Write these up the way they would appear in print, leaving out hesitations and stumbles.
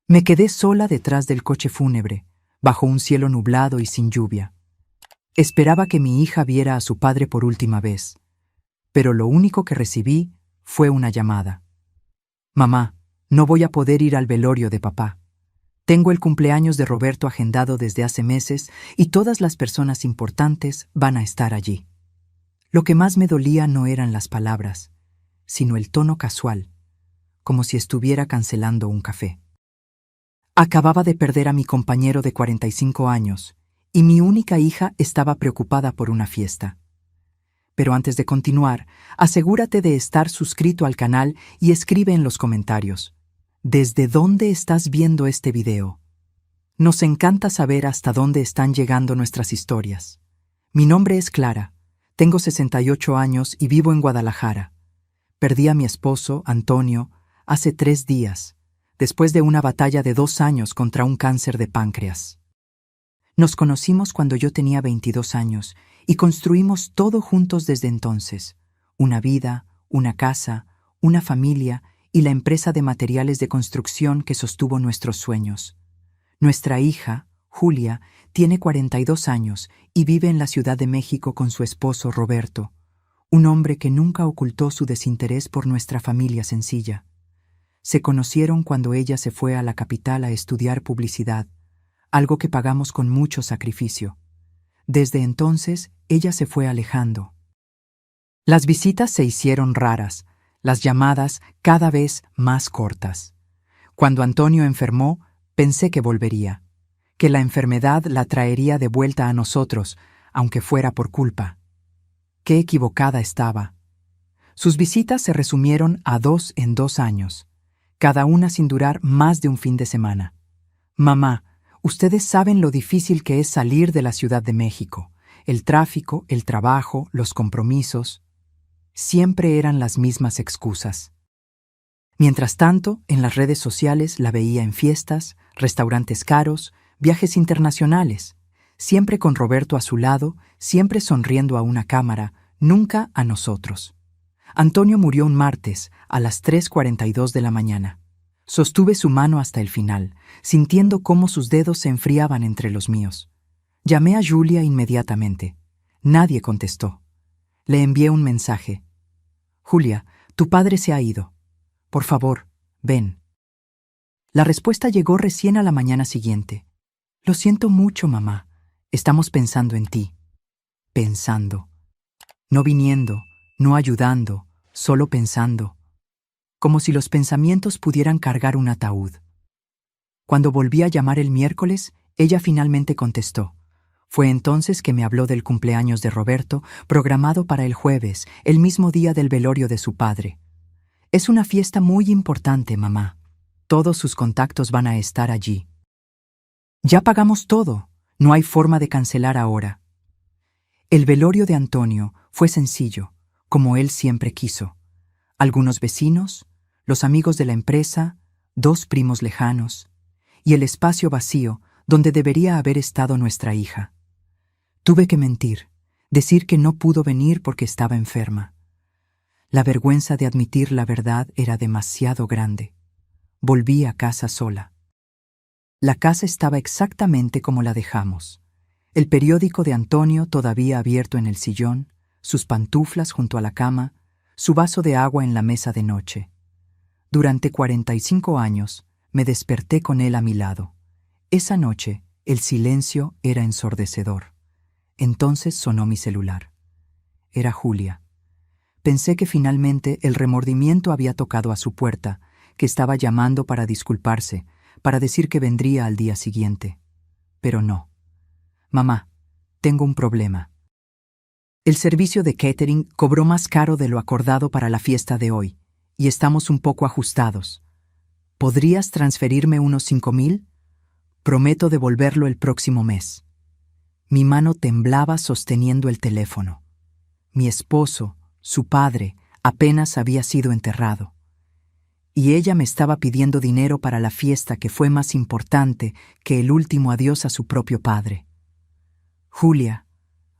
Me quedé sola detrás del coche fúnebre, bajo un cielo nublado y sin lluvia. Esperaba que mi hija viera a su padre por última vez, pero lo único que recibí fue una llamada. Mamá, no voy a poder ir al velorio de papá. Tengo el cumpleaños de Roberto agendado desde hace meses y todas las personas importantes van a estar allí. Lo que más me dolía no eran las palabras, sino el tono casual, como si estuviera cancelando un café. Acababa de perder a mi compañero de 45 años y mi única hija estaba preocupada por una fiesta. Pero antes de continuar, asegúrate de estar suscrito al canal y escribe en los comentarios: ¿desde dónde estás viendo este video? Nos encanta saber hasta dónde están llegando nuestras historias. Mi nombre es Clara, tengo 68 años y vivo en Guadalajara. Perdí a mi esposo, Antonio, hace 3 días, después de una batalla de 2 años contra un cáncer de páncreas. Nos conocimos cuando yo tenía 22 años y construimos todo juntos desde entonces: una vida, una casa, una familia y la empresa de materiales de construcción que sostuvo nuestros sueños. Nuestra hija, Julia, tiene 42 años y vive en la Ciudad de México con su esposo Roberto, un hombre que nunca ocultó su desinterés por nuestra familia sencilla. Se conocieron cuando ella se fue a la capital a estudiar publicidad, algo que pagamos con mucho sacrificio. Desde entonces, ella se fue alejando. Las visitas se hicieron raras, las llamadas cada vez más cortas. Cuando Antonio enfermó, pensé que volvería, que la enfermedad la traería de vuelta a nosotros, aunque fuera por culpa. Qué equivocada estaba. Sus visitas se resumieron a 2 en 2 años, cada una sin durar más de un fin de semana. Mamá, ustedes saben lo difícil que es salir de la Ciudad de México. El tráfico, el trabajo, los compromisos. Siempre eran las mismas excusas. Mientras tanto, en las redes sociales la veía en fiestas, restaurantes caros, viajes internacionales, siempre con Roberto a su lado, siempre sonriendo a una cámara, nunca a nosotros. Antonio murió un martes a las 3:42 de la mañana. Sostuve su mano hasta el final, sintiendo cómo sus dedos se enfriaban entre los míos. Llamé a Julia inmediatamente. Nadie contestó. Le envié un mensaje. Julia, tu padre se ha ido. Por favor, ven. La respuesta llegó recién a la mañana siguiente. Lo siento mucho, mamá. Estamos pensando en ti. Pensando. No viniendo, no ayudando, solo pensando. Como si los pensamientos pudieran cargar un ataúd. Cuando volví a llamar el miércoles, ella finalmente contestó. Fue entonces que me habló del cumpleaños de Roberto, programado para el jueves, el mismo día del velorio de su padre. Es una fiesta muy importante, mamá. Todos sus contactos van a estar allí. Ya pagamos todo. No hay forma de cancelar ahora. El velorio de Antonio fue sencillo, como él siempre quiso. Algunos vecinos, los amigos de la empresa, 2 primos lejanos, y el espacio vacío donde debería haber estado nuestra hija. Tuve que mentir, decir que no pudo venir porque estaba enferma. La vergüenza de admitir la verdad era demasiado grande. Volví a casa sola. La casa estaba exactamente como la dejamos. El periódico de Antonio todavía abierto en el sillón, sus pantuflas junto a la cama, su vaso de agua en la mesa de noche. Durante 45 años me desperté con él a mi lado. Esa noche el silencio era ensordecedor. Entonces sonó mi celular. Era Julia. Pensé que finalmente el remordimiento había tocado a su puerta, que estaba llamando para disculparse, para decir que vendría al día siguiente. Pero no. Mamá, tengo un problema. El servicio de catering cobró más caro de lo acordado para la fiesta de hoy, y estamos un poco ajustados. ¿Podrías transferirme unos 5,000? Prometo devolverlo el próximo mes. Mi mano temblaba sosteniendo el teléfono. Mi esposo, su padre, apenas había sido enterrado. Y ella me estaba pidiendo dinero para la fiesta que fue más importante que el último adiós a su propio padre. Julia,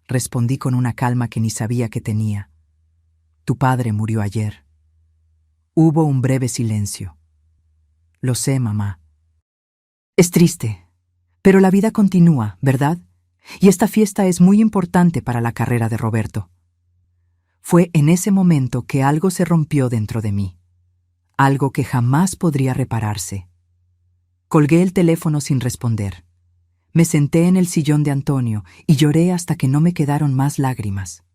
respondí con una calma que ni sabía que tenía. Tu padre murió ayer. Hubo un breve silencio. Lo sé, mamá. Es triste, pero la vida continúa, ¿verdad? Y esta fiesta es muy importante para la carrera de Roberto. Fue en ese momento que algo se rompió dentro de mí, algo que jamás podría repararse. Colgué el teléfono sin responder. Me senté en el sillón de Antonio y lloré hasta que no me quedaron más lágrimas.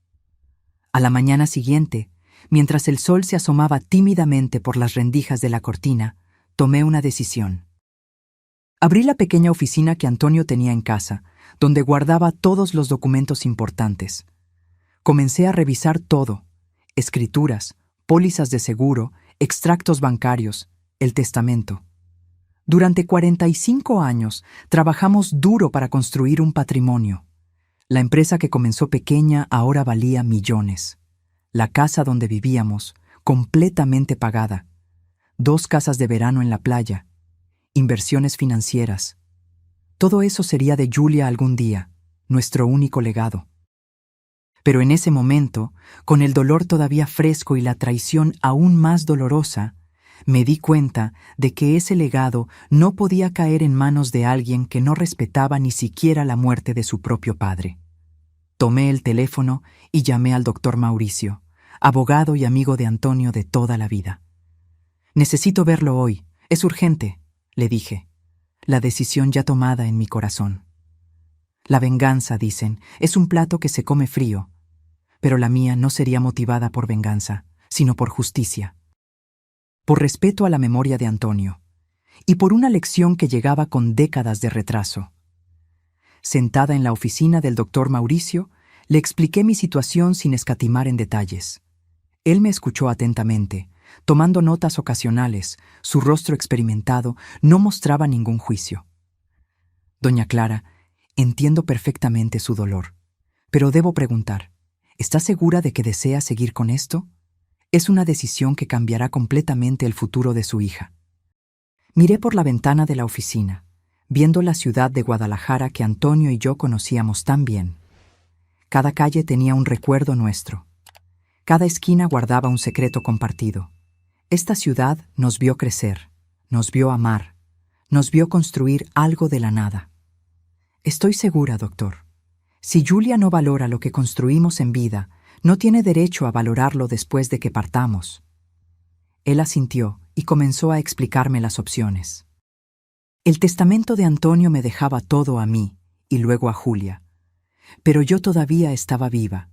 A la mañana siguiente, mientras el sol se asomaba tímidamente por las rendijas de la cortina, tomé una decisión. Abrí la pequeña oficina que Antonio tenía en casa, donde guardaba todos los documentos importantes. Comencé a revisar todo: escrituras, pólizas de seguro, extractos bancarios, el testamento. Durante 45 años trabajamos duro para construir un patrimonio. La empresa que comenzó pequeña ahora valía millones. La casa donde vivíamos, completamente pagada. 2 casas de verano en la playa. Inversiones financieras. Todo eso sería de Julia algún día, nuestro único legado. Pero en ese momento, con el dolor todavía fresco y la traición aún más dolorosa, me di cuenta de que ese legado no podía caer en manos de alguien que no respetaba ni siquiera la muerte de su propio padre. Tomé el teléfono y llamé al doctor Mauricio, abogado y amigo de Antonio de toda la vida. «Necesito verlo hoy, es urgente», le dije, la decisión ya tomada en mi corazón. La venganza, dicen, es un plato que se come frío, pero la mía no sería motivada por venganza, sino por justicia. Por respeto a la memoria de Antonio, y por una lección que llegaba con décadas de retraso. Sentada en la oficina del doctor Mauricio, le expliqué mi situación sin escatimar en detalles. Él me escuchó atentamente, tomando notas ocasionales. Su rostro experimentado no mostraba ningún juicio. «Doña Clara, entiendo perfectamente su dolor, pero debo preguntar, ¿está segura de que desea seguir con esto? Es una decisión que cambiará completamente el futuro de su hija». Miré por la ventana de la oficina, viendo la ciudad de Guadalajara que Antonio y yo conocíamos tan bien. Cada calle tenía un recuerdo nuestro. Cada esquina guardaba un secreto compartido. Esta ciudad nos vio crecer, nos vio amar, nos vio construir algo de la nada. Estoy segura, doctor. Si Julia no valora lo que construimos en vida, no tiene derecho a valorarlo después de que partamos. Él asintió y comenzó a explicarme las opciones. El testamento de Antonio me dejaba todo a mí y luego a Julia. Pero yo todavía estaba viva,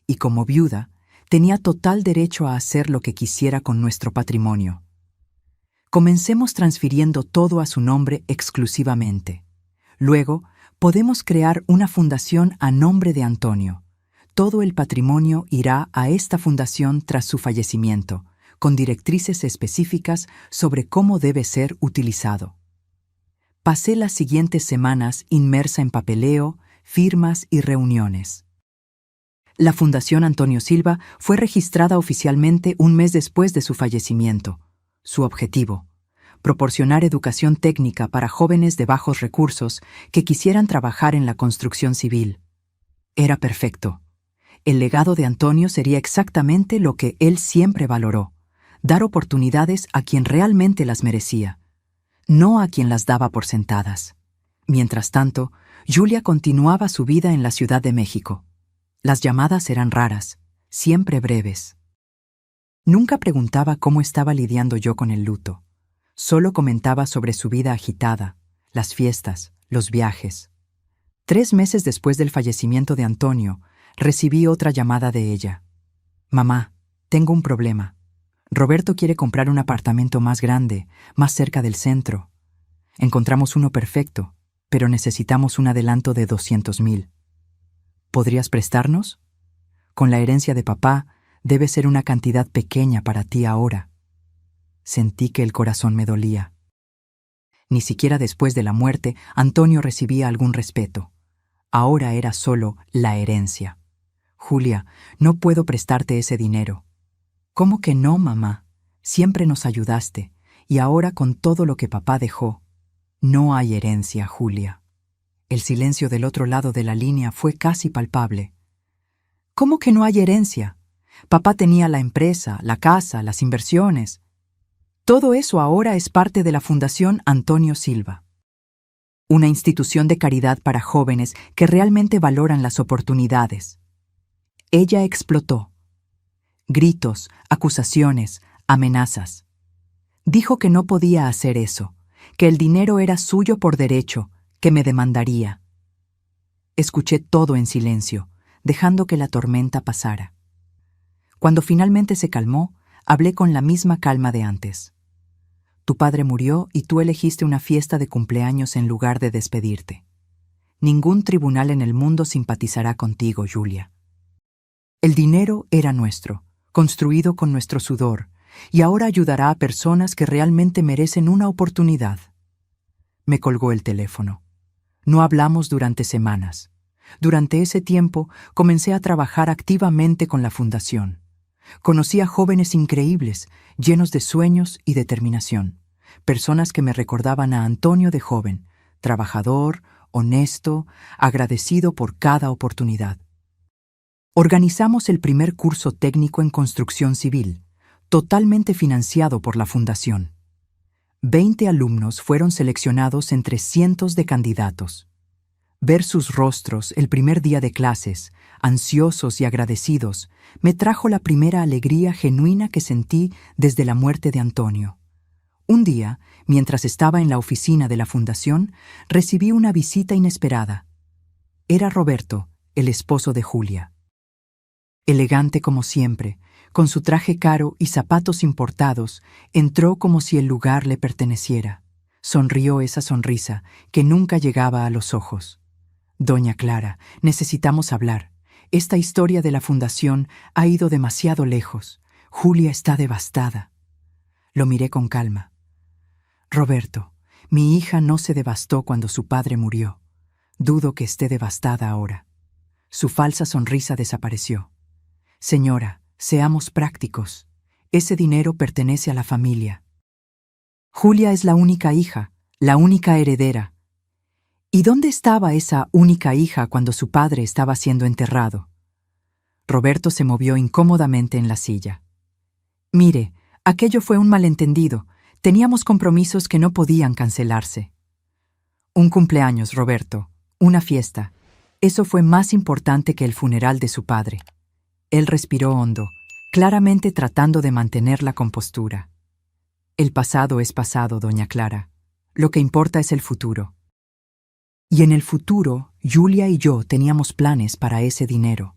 y como viuda, tenía total derecho a hacer lo que quisiera con nuestro patrimonio. Comencemos transfiriendo todo a su nombre exclusivamente. Luego, podemos crear una fundación a nombre de Antonio. Todo el patrimonio irá a esta fundación tras su fallecimiento, con directrices específicas sobre cómo debe ser utilizado. Pasé las siguientes semanas inmersa en papeleo, firmas y reuniones. La Fundación Antonio Silva fue registrada oficialmente un mes después de su fallecimiento. Su objetivo: proporcionar educación técnica para jóvenes de bajos recursos que quisieran trabajar en la construcción civil. Era perfecto. El legado de Antonio sería exactamente lo que él siempre valoró: dar oportunidades a quien realmente las merecía, no a quien las daba por sentadas. Mientras tanto, Julia continuaba su vida en la Ciudad de México. Las llamadas eran raras, siempre breves. Nunca preguntaba cómo estaba lidiando yo con el luto. Solo comentaba sobre su vida agitada, las fiestas, los viajes. 3 meses después del fallecimiento de Antonio, recibí otra llamada de ella. «Mamá, tengo un problema. Roberto quiere comprar un apartamento más grande, más cerca del centro. Encontramos uno perfecto, pero necesitamos un adelanto de 200,000. ¿Podrías prestarnos? Con la herencia de papá, debe ser una cantidad pequeña para ti ahora». Sentí que el corazón me dolía. Ni siquiera después de la muerte, Antonio recibía algún respeto. Ahora era solo la herencia. «Julia, no puedo prestarte ese dinero». «¿Cómo que no, mamá? Siempre nos ayudaste, y ahora con todo lo que papá dejó». «No hay herencia, Julia». El silencio del otro lado de la línea fue casi palpable. «¿Cómo que no hay herencia? Papá tenía la empresa, la casa, las inversiones. Todo eso ahora es parte de la Fundación Antonio Silva». Una institución de caridad para jóvenes que realmente valoran las oportunidades. Ella explotó. Gritos, acusaciones, amenazas. Dijo que no podía hacer eso, que el dinero era suyo por derecho, que me demandaría. Escuché todo en silencio, dejando que la tormenta pasara. Cuando finalmente se calmó, hablé con la misma calma de antes. Tu padre murió y tú elegiste una fiesta de cumpleaños en lugar de despedirte. Ningún tribunal en el mundo simpatizará contigo, Julia. El dinero era nuestro, construido con nuestro sudor, y ahora ayudará a personas que realmente merecen una oportunidad. Me colgó el teléfono. No hablamos durante semanas. Durante ese tiempo comencé a trabajar activamente con la fundación. Conocí a jóvenes increíbles, llenos de sueños y determinación. Personas que me recordaban a Antonio de joven, trabajador, honesto, agradecido por cada oportunidad. Organizamos el primer curso técnico en construcción civil, totalmente financiado por la fundación. 20 alumnos fueron seleccionados entre cientos de candidatos. Ver sus rostros el primer día de clases, ansiosos y agradecidos, me trajo la primera alegría genuina que sentí desde la muerte de Antonio. Un día, mientras estaba en la oficina de la fundación, recibí una visita inesperada. Era Roberto, el esposo de Julia. Elegante como siempre, con su traje caro y zapatos importados, entró como si el lugar le perteneciera. Sonrió esa sonrisa que nunca llegaba a los ojos. Doña Clara, necesitamos hablar. Esta historia de la fundación ha ido demasiado lejos. Julia está devastada. Lo miré con calma. Roberto, mi hija no se devastó cuando su padre murió. Dudo que esté devastada ahora. Su falsa sonrisa desapareció. Señora, seamos prácticos. Ese dinero pertenece a la familia. Julia es la única hija, la única heredera. ¿Y dónde estaba esa única hija cuando su padre estaba siendo enterrado? Roberto se movió incómodamente en la silla. Mire, aquello fue un malentendido. Teníamos compromisos que no podían cancelarse. Un cumpleaños, Roberto, una fiesta. Eso fue más importante que el funeral de su padre. Él respiró hondo, claramente tratando de mantener la compostura. El pasado es pasado, doña Clara. Lo que importa es el futuro. Y en el futuro, Julia y yo teníamos planes para ese dinero.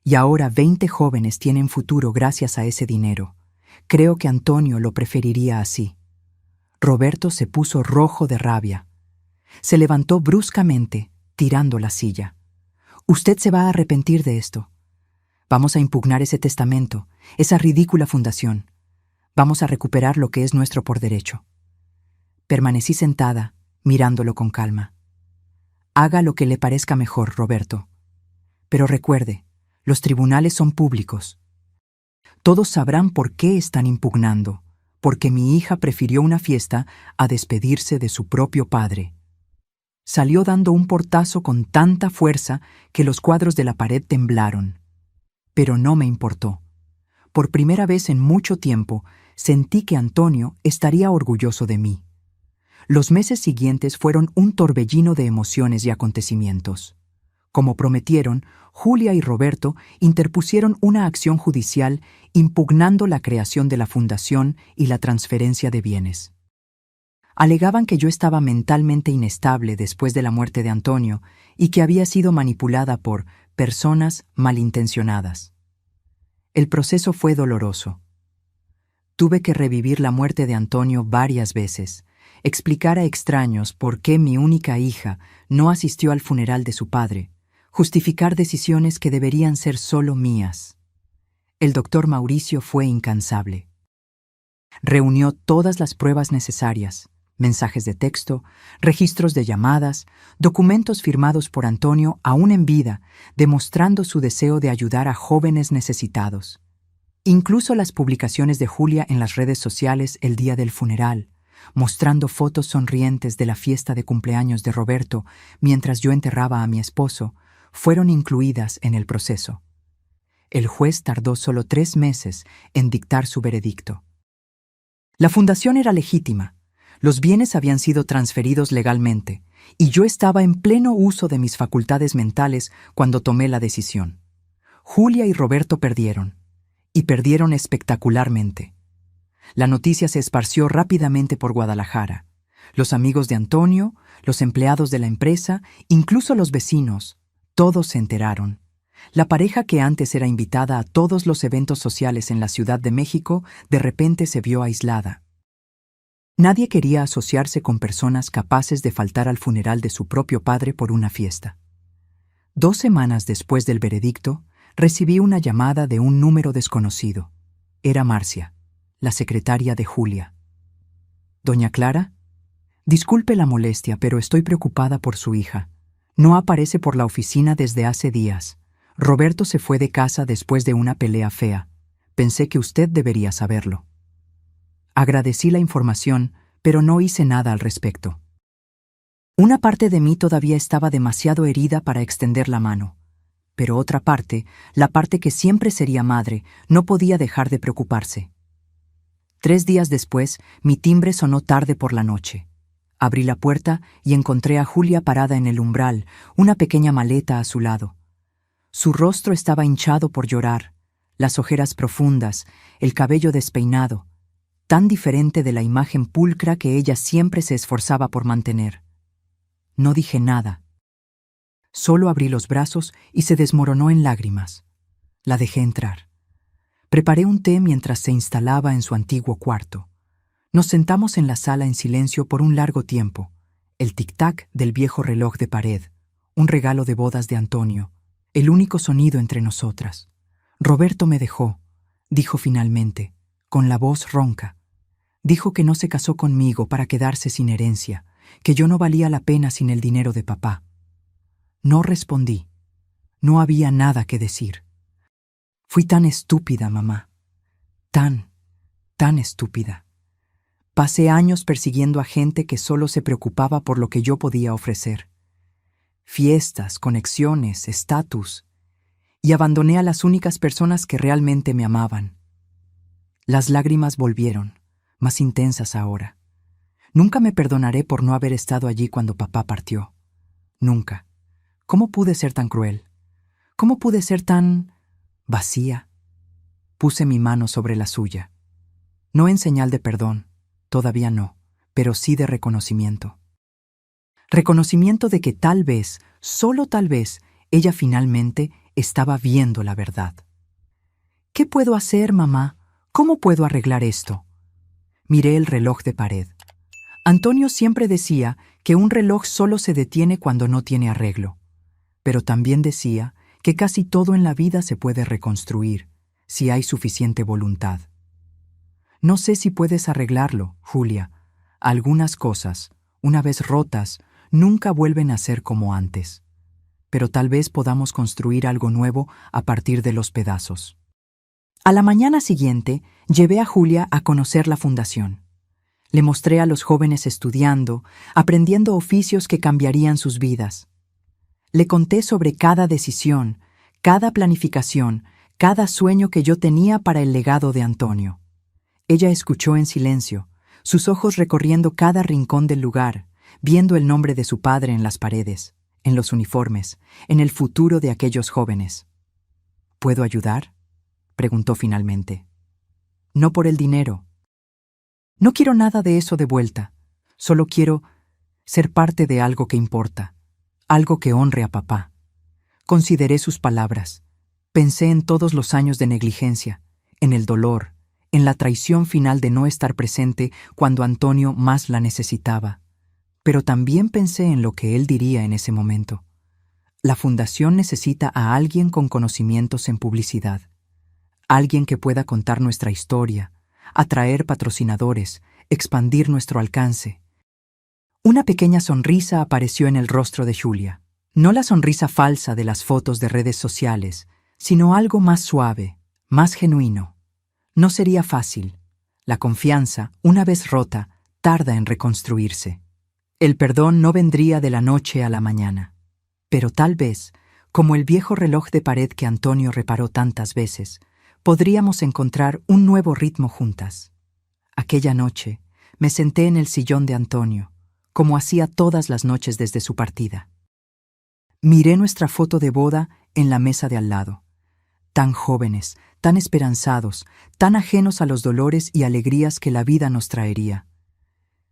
Y ahora 20 jóvenes tienen futuro gracias a ese dinero. Creo que Antonio lo preferiría así. Roberto se puso rojo de rabia. Se levantó bruscamente, tirando la silla. Usted se va a arrepentir de esto. Vamos a impugnar ese testamento, esa ridícula fundación. Vamos a recuperar lo que es nuestro por derecho. Permanecí sentada, mirándolo con calma. Haga lo que le parezca mejor, Roberto. Pero recuerde, los tribunales son públicos. Todos sabrán por qué están impugnando, porque mi hija prefirió una fiesta a despedirse de su propio padre. Salió dando un portazo con tanta fuerza que los cuadros de la pared temblaron. Pero no me importó. Por primera vez en mucho tiempo, sentí que Antonio estaría orgulloso de mí. Los meses siguientes fueron un torbellino de emociones y acontecimientos. Como prometieron, Julia y Roberto interpusieron una acción judicial impugnando la creación de la fundación y la transferencia de bienes. Alegaban que yo estaba mentalmente inestable después de la muerte de Antonio y que había sido manipulada por personas malintencionadas. El proceso fue doloroso. Tuve que revivir la muerte de Antonio varias veces, explicar a extraños por qué mi única hija no asistió al funeral de su padre, justificar decisiones que deberían ser solo mías. El doctor Mauricio fue incansable. Reunió todas las pruebas necesarias, mensajes de texto, registros de llamadas, documentos firmados por Antonio aún en vida, demostrando su deseo de ayudar a jóvenes necesitados. Incluso las publicaciones de Julia en las redes sociales el día del funeral, mostrando fotos sonrientes de la fiesta de cumpleaños de Roberto mientras yo enterraba a mi esposo, fueron incluidas en el proceso. El juez tardó solo 3 meses en dictar su veredicto. La fundación era legítima. Los bienes habían sido transferidos legalmente, y yo estaba en pleno uso de mis facultades mentales cuando tomé la decisión. Julia y Roberto perdieron, y perdieron espectacularmente. La noticia se esparció rápidamente por Guadalajara. Los amigos de Antonio, los empleados de la empresa, incluso los vecinos, todos se enteraron. La pareja que antes era invitada a todos los eventos sociales en la Ciudad de México, de repente se vio aislada. Nadie quería asociarse con personas capaces de faltar al funeral de su propio padre por una fiesta. 2 semanas después del veredicto, recibí una llamada de un número desconocido. Era Marcia, la secretaria de Julia. «Doña Clara, disculpe la molestia, pero estoy preocupada por su hija. No aparece por la oficina desde hace días. Roberto se fue de casa después de una pelea fea. Pensé que usted debería saberlo». Agradecí la información, pero no hice nada al respecto. Una parte de mí todavía estaba demasiado herida para extender la mano, pero otra parte, la parte que siempre sería madre, no podía dejar de preocuparse. 3 días después, mi timbre sonó tarde por la noche. Abrí la puerta y encontré a Julia parada en el umbral, una pequeña maleta a su lado. Su rostro estaba hinchado por llorar, las ojeras profundas, el cabello despeinado, tan diferente de la imagen pulcra que ella siempre se esforzaba por mantener. No dije nada. Solo abrí los brazos y se desmoronó en lágrimas. La dejé entrar. Preparé un té mientras se instalaba en su antiguo cuarto. Nos sentamos en la sala en silencio por un largo tiempo. El tic-tac del viejo reloj de pared, un regalo de bodas de Antonio, el único sonido entre nosotras. Roberto me dejó, dijo finalmente, con la voz ronca. Dijo que no se casó conmigo para quedarse sin herencia, que yo no valía la pena sin el dinero de papá. No respondí. No había nada que decir. Fui tan estúpida, mamá. Tan estúpida. Pasé años persiguiendo a gente que solo se preocupaba por lo que yo podía ofrecer. Fiestas, conexiones, estatus. Y abandoné a las únicas personas que realmente me amaban. Las lágrimas volvieron, más intensas ahora. Nunca me perdonaré por no haber estado allí cuando papá partió. Nunca. ¿Cómo pude ser tan cruel? ¿Cómo pude ser tan vacía? Puse mi mano sobre la suya. No en señal de perdón, todavía no, pero sí de reconocimiento. Reconocimiento de que tal vez, solo tal vez, ella finalmente estaba viendo la verdad. ¿Qué puedo hacer, mamá? ¿Cómo puedo arreglar esto? Miré el reloj de pared. Antonio siempre decía que un reloj solo se detiene cuando no tiene arreglo, pero también decía que casi todo en la vida se puede reconstruir, si hay suficiente voluntad. No sé si puedes arreglarlo, Julia. Algunas cosas, una vez rotas, nunca vuelven a ser como antes, pero tal vez podamos construir algo nuevo a partir de los pedazos. A la mañana siguiente, llevé a Julia a conocer la fundación. Le mostré a los jóvenes estudiando, aprendiendo oficios que cambiarían sus vidas. Le conté sobre cada decisión, cada planificación, cada sueño que yo tenía para el legado de Antonio. Ella escuchó en silencio, sus ojos recorriendo cada rincón del lugar, viendo el nombre de su padre en las paredes, en los uniformes, en el futuro de aquellos jóvenes. ¿Puedo ayudar?, preguntó finalmente. No por el dinero. No quiero nada de eso de vuelta. Solo quiero ser parte de algo que importa, algo que honre a papá. Consideré sus palabras. Pensé en todos los años de negligencia, en el dolor, en la traición final de no estar presente cuando Antonio más la necesitaba. Pero también pensé en lo que él diría en ese momento. La fundación necesita a alguien con conocimientos en publicidad. Alguien que pueda contar nuestra historia, atraer patrocinadores, expandir nuestro alcance. Una pequeña sonrisa apareció en el rostro de Julia. No la sonrisa falsa de las fotos de redes sociales, sino algo más suave, más genuino. No sería fácil. La confianza, una vez rota, tarda en reconstruirse. El perdón no vendría de la noche a la mañana. Pero tal vez, como el viejo reloj de pared que Antonio reparó tantas veces, podríamos encontrar un nuevo ritmo juntas. Aquella noche, me senté en el sillón de Antonio, como hacía todas las noches desde su partida. Miré nuestra foto de boda en la mesa de al lado. Tan jóvenes, tan esperanzados, tan ajenos a los dolores y alegrías que la vida nos traería.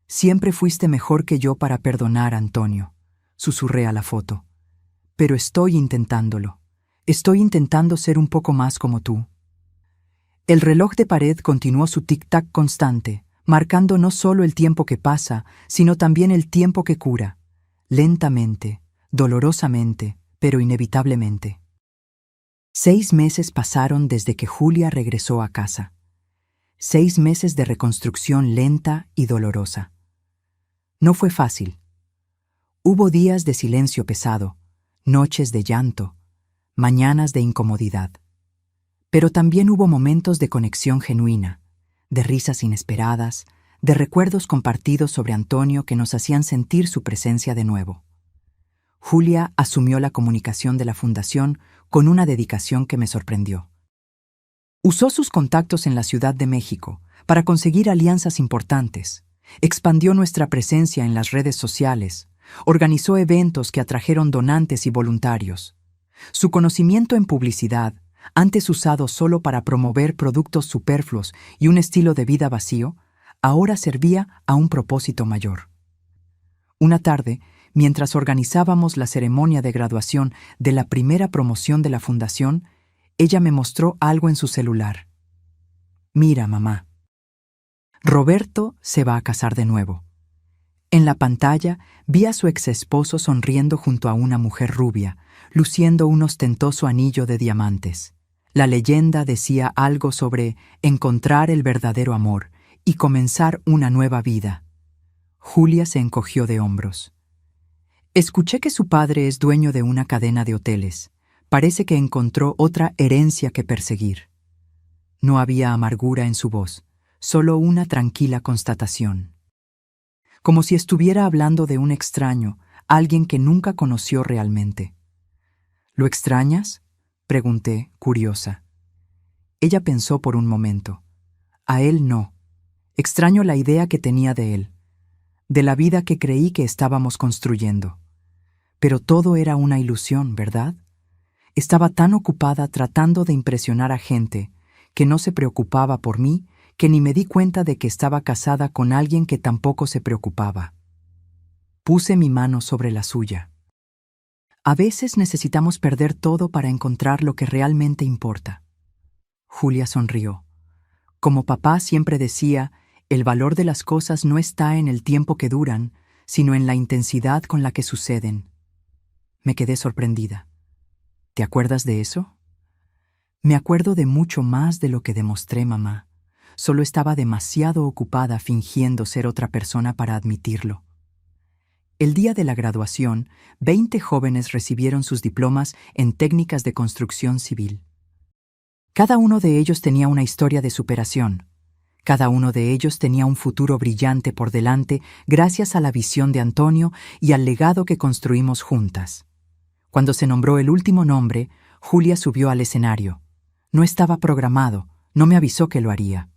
Siempre fuiste mejor que yo para perdonar, Antonio, susurré a la foto. Pero estoy intentándolo. Estoy intentando ser un poco más como tú. El reloj de pared continuó su tic-tac constante, marcando no solo el tiempo que pasa, sino también el tiempo que cura, lentamente, dolorosamente, pero inevitablemente. 6 meses pasaron desde que Julia regresó a casa. 6 meses de reconstrucción lenta y dolorosa. No fue fácil. Hubo días de silencio pesado, noches de llanto, mañanas de incomodidad. Pero también hubo momentos de conexión genuina, de risas inesperadas, de recuerdos compartidos sobre Antonio que nos hacían sentir su presencia de nuevo. Julia asumió la comunicación de la fundación con una dedicación que me sorprendió. Usó sus contactos en la Ciudad de México para conseguir alianzas importantes, expandió nuestra presencia en las redes sociales, organizó eventos que atrajeron donantes y voluntarios. Su conocimiento en publicidad, antes usado solo para promover productos superfluos y un estilo de vida vacío, ahora servía a un propósito mayor. Una tarde, mientras organizábamos la ceremonia de graduación de la primera promoción de la fundación, ella me mostró algo en su celular. Mira, mamá. Roberto se va a casar de nuevo. En la pantalla vi a su exesposo sonriendo junto a una mujer rubia, luciendo un ostentoso anillo de diamantes. La leyenda decía algo sobre encontrar el verdadero amor y comenzar una nueva vida. Julia se encogió de hombros. Escuché que su padre es dueño de una cadena de hoteles. Parece que encontró otra herencia que perseguir. No había amargura en su voz, solo una tranquila constatación. Como si estuviera hablando de un extraño, alguien que nunca conoció realmente. ¿Lo extrañas?, pregunté, curiosa. Ella pensó por un momento. A él no. Extraño la idea que tenía de él, de la vida que creí que estábamos construyendo. Pero todo era una ilusión, ¿verdad? Estaba tan ocupada tratando de impresionar a gente que no se preocupaba por mí, que ni me di cuenta de que estaba casada con alguien que tampoco se preocupaba. Puse mi mano sobre la suya. A veces necesitamos perder todo para encontrar lo que realmente importa. Julia sonrió. Como papá siempre decía, el valor de las cosas no está en el tiempo que duran, sino en la intensidad con la que suceden. Me quedé sorprendida. ¿Te acuerdas de eso? Me acuerdo de mucho más de lo que demostré, mamá. Solo estaba demasiado ocupada fingiendo ser otra persona para admitirlo. El día de la graduación, 20 jóvenes recibieron sus diplomas en técnicas de construcción civil. Cada uno de ellos tenía una historia de superación. Cada uno de ellos tenía un futuro brillante por delante gracias a la visión de Antonio y al legado que construimos juntas. Cuando se nombró el último nombre, Julia subió al escenario. No estaba programado, no me avisó que lo haría.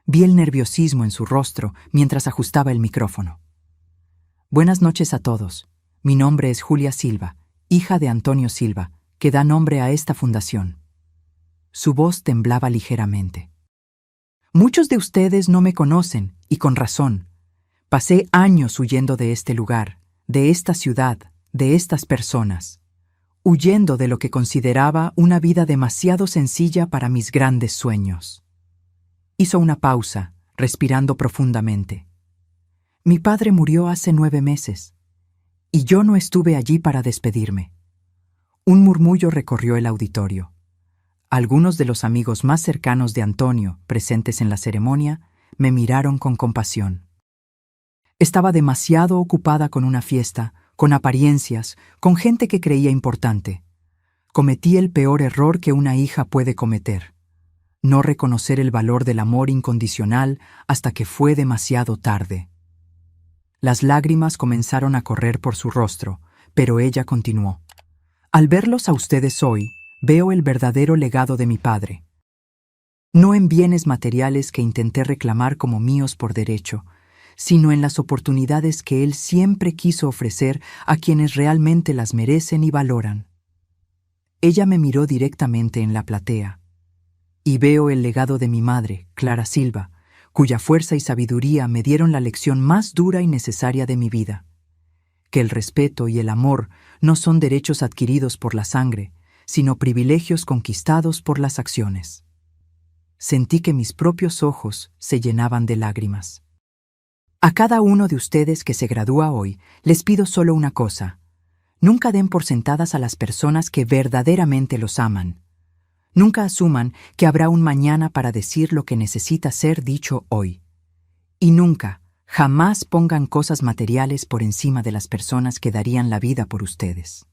Vi el nerviosismo en su rostro mientras ajustaba el micrófono. Buenas noches a todos. Mi nombre es Julia Silva, hija de Antonio Silva, que da nombre a esta fundación. Su voz temblaba ligeramente. Muchos de ustedes no me conocen, y con razón. Pasé años huyendo de este lugar, de esta ciudad, de estas personas. Huyendo de lo que consideraba una vida demasiado sencilla para mis grandes sueños. Hizo una pausa, respirando profundamente. Mi padre murió hace 9 meses, y yo no estuve allí para despedirme. Un murmullo recorrió el auditorio. Algunos de los amigos más cercanos de Antonio, presentes en la ceremonia, me miraron con compasión. Estaba demasiado ocupada con una fiesta, con apariencias, con gente que creía importante. Cometí el peor error que una hija puede cometer: no reconocer el valor del amor incondicional hasta que fue demasiado tarde. Las lágrimas comenzaron a correr por su rostro, pero ella continuó. Al verlos a ustedes hoy, veo el verdadero legado de mi padre. No en bienes materiales que intenté reclamar como míos por derecho, sino en las oportunidades que Él siempre quiso ofrecer a quienes realmente las merecen y valoran. Ella me miró directamente en la platea, y veo el legado de mi madre, Clara Silva, cuya fuerza y sabiduría me dieron la lección más dura y necesaria de mi vida: que el respeto y el amor no son derechos adquiridos por la sangre, sino privilegios conquistados por las acciones. Sentí que mis propios ojos se llenaban de lágrimas. A cada uno de ustedes que se gradúa hoy, les pido solo una cosa: nunca den por sentadas a las personas que verdaderamente los aman. Nunca asuman que habrá un mañana para decir lo que necesita ser dicho hoy. Y nunca, jamás pongan cosas materiales por encima de las personas que darían la vida por ustedes.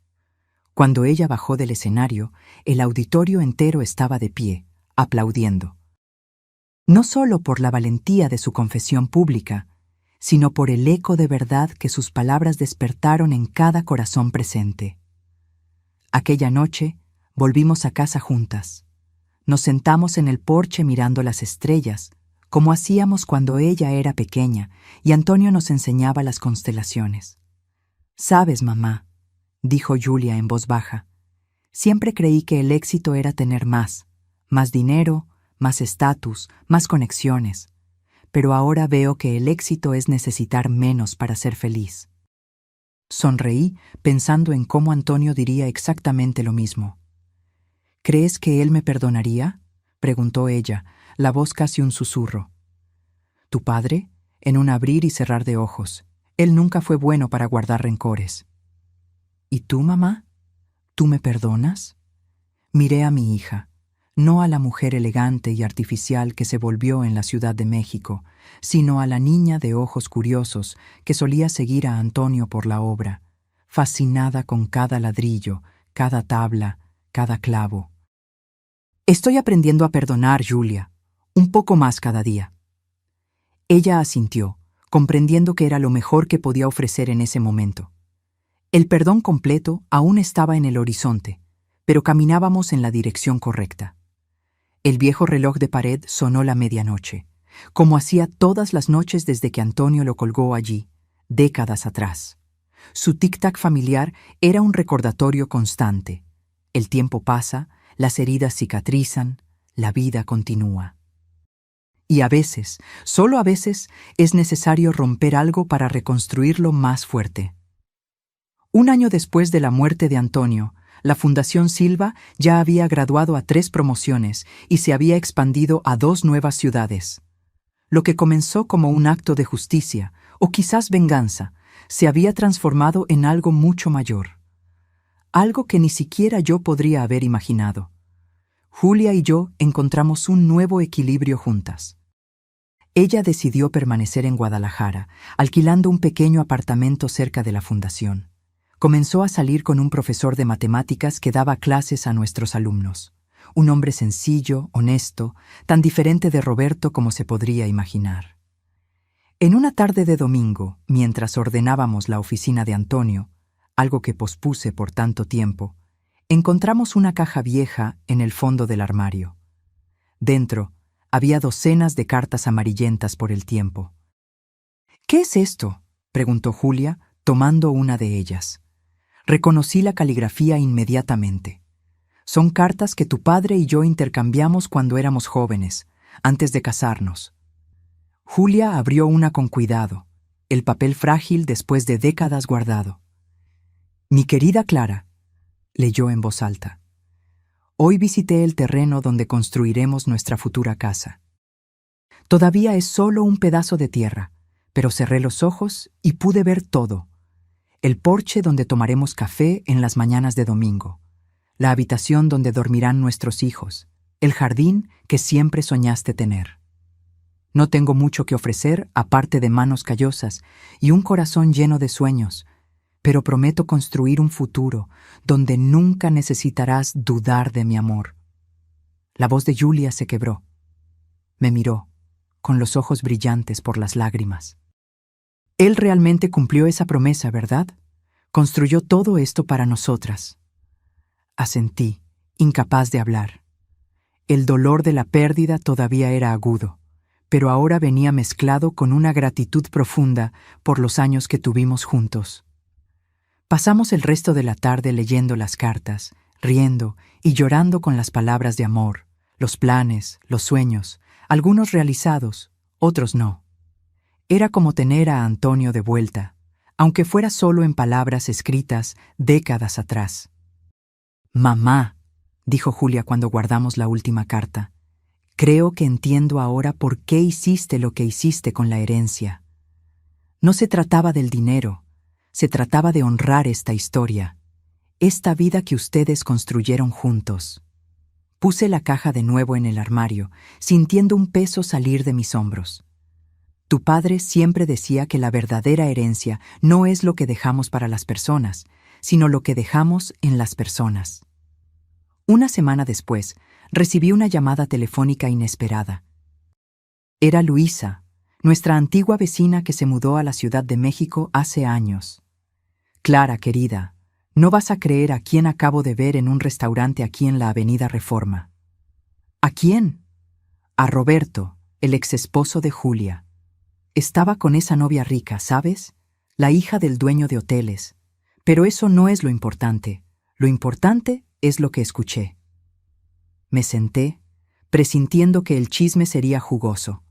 Cuando ella bajó del escenario, el auditorio entero estaba de pie, aplaudiendo. No solo por la valentía de su confesión pública, sino por el eco de verdad que sus palabras despertaron en cada corazón presente. Aquella noche, volvimos a casa juntas. Nos sentamos en el porche mirando las estrellas, como hacíamos cuando ella era pequeña y Antonio nos enseñaba las constelaciones. «Sabes, mamá», dijo Julia en voz baja, «siempre creí que el éxito era tener más dinero, más estatus, más conexiones, pero ahora veo que el éxito es necesitar menos para ser feliz». Sonreí pensando en cómo Antonio diría exactamente lo mismo. «¿Crees que él me perdonaría?», preguntó ella, la voz casi un susurro. «Tu padre, en un abrir y cerrar de ojos, él nunca fue bueno para guardar rencores». «¿Y tú, mamá? ¿Tú me perdonas?». Miré a mi hija, no a la mujer elegante y artificial que se volvió en la Ciudad de México, sino a la niña de ojos curiosos que solía seguir a Antonio por la obra, fascinada con cada ladrillo, cada tabla, cada clavo. «Estoy aprendiendo a perdonar, Julia, un poco más cada día». Ella asintió, comprendiendo que era lo mejor que podía ofrecer en ese momento. El perdón completo aún estaba en el horizonte, pero caminábamos en la dirección correcta. El viejo reloj de pared sonó la medianoche, como hacía todas las noches desde que Antonio lo colgó allí, décadas atrás. Su tic-tac familiar era un recordatorio constante. El tiempo pasa, las heridas cicatrizan, la vida continúa. Y a veces, solo a veces, es necesario romper algo para reconstruirlo más fuerte. Un año después de la muerte de Antonio, la Fundación Silva ya había graduado a 3 promociones y se había expandido a 2 nuevas ciudades. Lo que comenzó como un acto de justicia, o quizás venganza, se había transformado en algo mucho mayor. Algo que ni siquiera yo podría haber imaginado. Julia y yo encontramos un nuevo equilibrio juntas. Ella decidió permanecer en Guadalajara, alquilando un pequeño apartamento cerca de la fundación. Comenzó a salir con un profesor de matemáticas que daba clases a nuestros alumnos. Un hombre sencillo, honesto, tan diferente de Roberto como se podría imaginar. En una tarde de domingo, mientras ordenábamos la oficina de Antonio, algo que pospuse por tanto tiempo, encontramos una caja vieja en el fondo del armario. Dentro había docenas de cartas amarillentas por el tiempo. «¿Qué es esto?», preguntó Julia, tomando una de ellas. Reconocí la caligrafía inmediatamente. «Son cartas que tu padre y yo intercambiamos cuando éramos jóvenes, antes de casarnos». Julia abrió una con cuidado, el papel frágil después de décadas guardado. «Mi querida Clara», leyó en voz alta, «hoy visité el terreno donde construiremos nuestra futura casa. Todavía es solo un pedazo de tierra, pero cerré los ojos y pude ver todo. El porche donde tomaremos café en las mañanas de domingo, la habitación donde dormirán nuestros hijos, el jardín que siempre soñaste tener. No tengo mucho que ofrecer aparte de manos callosas y un corazón lleno de sueños, pero prometo construir un futuro donde nunca necesitarás dudar de mi amor». La voz de Julia se quebró. Me miró, con los ojos brillantes por las lágrimas. Él realmente cumplió esa promesa, ¿verdad? Construyó todo esto para nosotras. Asentí, incapaz de hablar. El dolor de la pérdida todavía era agudo, pero ahora venía mezclado con una gratitud profunda por los años que tuvimos juntos. Pasamos el resto de la tarde leyendo las cartas, riendo y llorando con las palabras de amor, los planes, los sueños, algunos realizados, otros no. Era como tener a Antonio de vuelta, aunque fuera solo en palabras escritas décadas atrás. «Mamá», dijo Julia cuando guardamos la última carta, «creo que entiendo ahora por qué hiciste lo que hiciste con la herencia. No se trataba del dinero, se trataba de honrar esta historia, esta vida que ustedes construyeron juntos». Puse la caja de nuevo en el armario, sintiendo un peso salir de mis hombros. Tu padre siempre decía que la verdadera herencia no es lo que dejamos para las personas, sino lo que dejamos en las personas. Una semana después, recibí una llamada telefónica inesperada. Era Luisa, nuestra antigua vecina que se mudó a la Ciudad de México hace años. «Clara, querida, no vas a creer a quién acabo de ver en un restaurante aquí en la Avenida Reforma». «¿A quién?» «A Roberto, el exesposo de Julia. Estaba con esa novia rica, ¿sabes? La hija del dueño de hoteles. Pero eso no es lo importante. Lo importante es lo que escuché». Me senté, presintiendo que el chisme sería jugoso.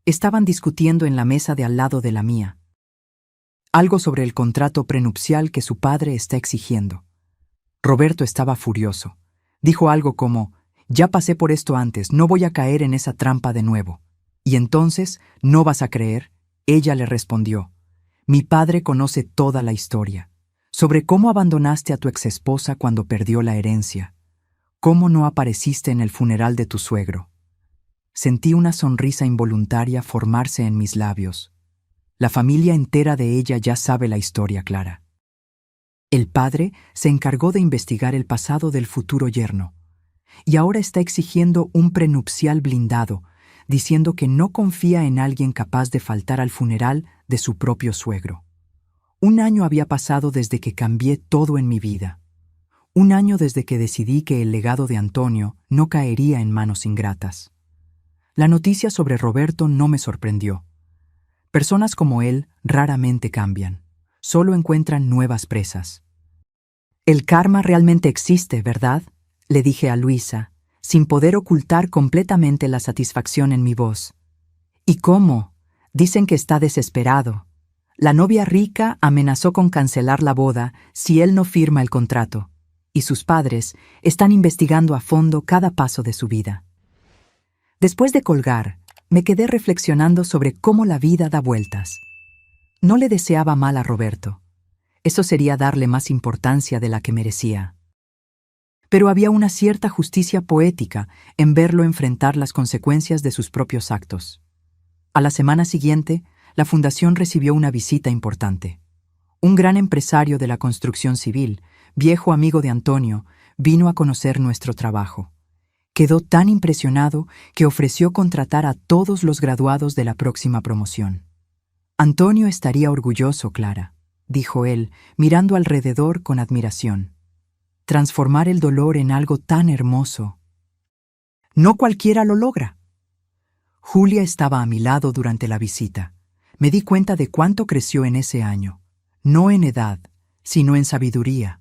Estaban discutiendo en la mesa de al lado de la mía. Algo sobre el contrato prenupcial que su padre está exigiendo. Roberto estaba furioso. Dijo algo como: «Ya pasé por esto antes, no voy a caer en esa trampa de nuevo». «Y entonces, ¿no vas a creer?», ella le respondió. «Mi padre conoce toda la historia, sobre cómo abandonaste a tu exesposa cuando perdió la herencia, cómo no apareciste en el funeral de tu suegro». Sentí una sonrisa involuntaria formarse en mis labios. La familia entera de ella ya sabe la historia, Clara. El padre se encargó de investigar el pasado del futuro yerno, y ahora está exigiendo un prenupcial blindado, diciendo que no confía en alguien capaz de faltar al funeral de su propio suegro. 1 año había pasado desde que cambié todo en mi vida. 1 año desde que decidí que el legado de Antonio no caería en manos ingratas. La noticia sobre Roberto no me sorprendió. Personas como él raramente cambian, solo encuentran nuevas presas. «El karma realmente existe, ¿verdad?», le dije a Luisa, sin poder ocultar completamente la satisfacción en mi voz. «¿Y cómo? Dicen que está desesperado. La novia rica amenazó con cancelar la boda si él no firma el contrato, y sus padres están investigando a fondo cada paso de su vida». Después de colgar, me quedé reflexionando sobre cómo la vida da vueltas. No le deseaba mal a Roberto. Eso sería darle más importancia de la que merecía. Pero había una cierta justicia poética en verlo enfrentar las consecuencias de sus propios actos. A la semana siguiente, la fundación recibió una visita importante. Un gran empresario de la construcción civil, viejo amigo de Antonio, vino a conocer nuestro trabajo. Quedó tan impresionado que ofreció contratar a todos los graduados de la próxima promoción. «Antonio estaría orgulloso, Clara», dijo él, mirando alrededor con admiración. «Transformar el dolor en algo tan hermoso. No cualquiera lo logra». Julia estaba a mi lado durante la visita. Me di cuenta de cuánto creció en ese año, no en edad, sino en sabiduría.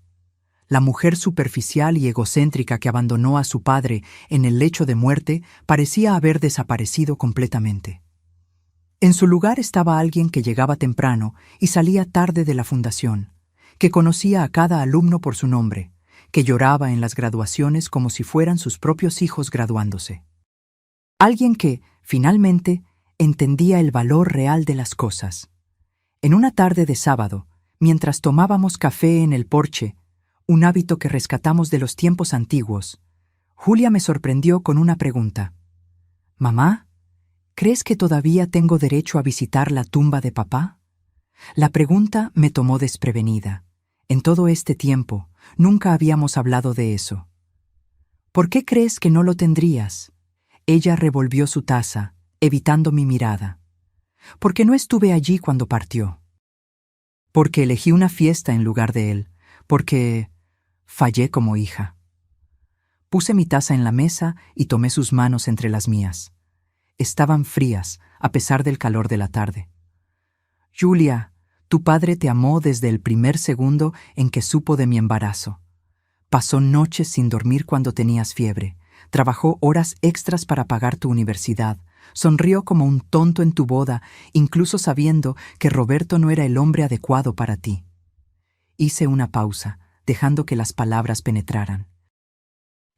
La mujer superficial y egocéntrica que abandonó a su padre en el lecho de muerte parecía haber desaparecido completamente. En su lugar estaba alguien que llegaba temprano y salía tarde de la fundación, que conocía a cada alumno por su nombre, que lloraba en las graduaciones como si fueran sus propios hijos graduándose. Alguien que, finalmente, entendía el valor real de las cosas. En una tarde de sábado, mientras tomábamos café en el porche, un hábito que rescatamos de los tiempos antiguos, Julia me sorprendió con una pregunta. «Mamá, ¿crees que todavía tengo derecho a visitar la tumba de papá?» La pregunta me tomó desprevenida. En todo este tiempo, nunca habíamos hablado de eso. «¿Por qué crees que no lo tendrías?» Ella revolvió su taza, evitando mi mirada. «Porque no estuve allí cuando partió. Porque elegí una fiesta en lugar de él. Porque fallé como hija». Puse mi taza en la mesa y tomé sus manos entre las mías. Estaban frías, a pesar del calor de la tarde. Julia, tu padre te amó desde el primer segundo en que supo de mi embarazo. Pasó noches sin dormir cuando tenías fiebre. Trabajó horas extras para pagar tu universidad. Sonrió como un tonto en tu boda, incluso sabiendo que Roberto no era el hombre adecuado para ti. Hice una pausa, dejando que las palabras penetraran.